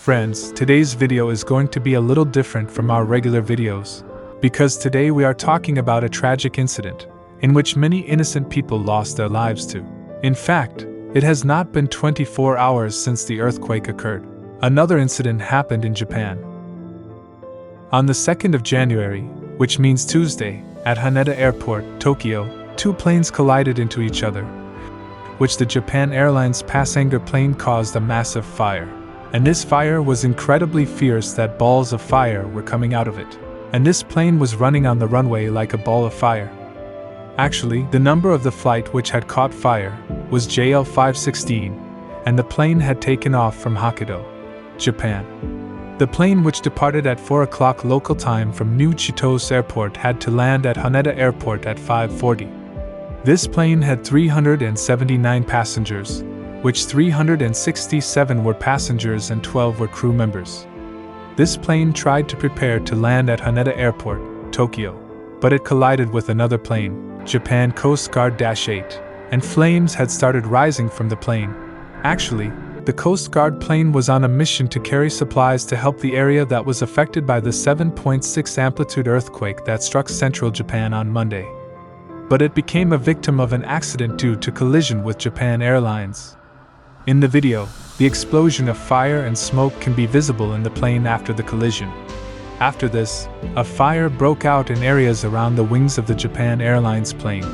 Friends, today's video is going to be a little different from our regular videos, because today we are talking about a tragic incident in which many innocent people lost their lives to. In fact, it has not been 24 hours since the earthquake occurred. Another incident happened in Japan. On the 2nd of January, which means Tuesday, at Haneda Airport, Tokyo, two planes collided into each other, which the Japan Airlines passenger plane caused a massive fire. And this fire was incredibly fierce that balls of fire were coming out of it. And this plane was running on the runway like a ball of fire. Actually, the number of the flight which had caught fire was JAL 516, and the plane had taken off from Hokkaido, Japan. The plane, which departed at 4 o'clock local time from New Chitose Airport, had to land at Haneda Airport at 5:40. This plane had 379 passengers, which 367 were passengers and 12 were crew members. This plane tried to prepare to land at Haneda Airport, Tokyo, but it collided with another plane, Japan Coast Guard -8, and flames had started rising from the plane. Actually, the Coast Guard plane was on a mission to carry supplies to help the area that was affected by the 7.6 amplitude earthquake that struck central Japan on Monday. But it became a victim of an accident due to collision with Japan Airlines. In the video, the explosion of fire and smoke can be visible in the plane after the collision. After this, a fire broke out in areas around the wings of the Japan Airlines plane.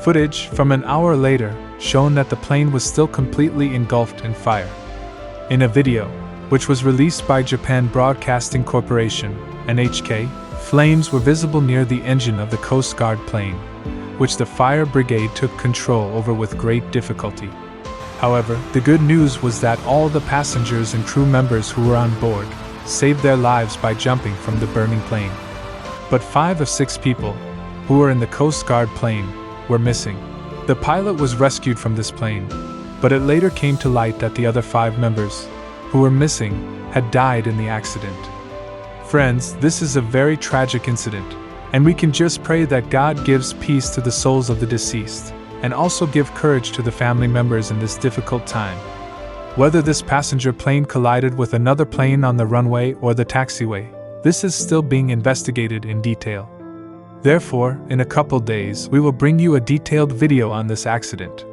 Footage from an hour later shown that the plane was still completely engulfed in fire. In a video, which was released by Japan Broadcasting Corporation, NHK, flames were visible near the engine of the Coast Guard plane, which the fire brigade took control over with great difficulty. However, the good news was that all the passengers and crew members who were on board saved their lives by jumping from the burning plane. But 5 of 6 people, who were in the Coast Guard plane, were missing. The pilot was rescued from this plane, but it later came to light that the other 5 members, who were missing, had died in the accident. Friends, this is a very tragic incident, and we can just pray that God gives peace to the souls of the deceased, and also give courage to the family members in this difficult time. Whether this passenger plane collided with another plane on the runway or the taxiway, this is still being investigated in detail. Therefore, in a couple days we will bring you a detailed video on this accident.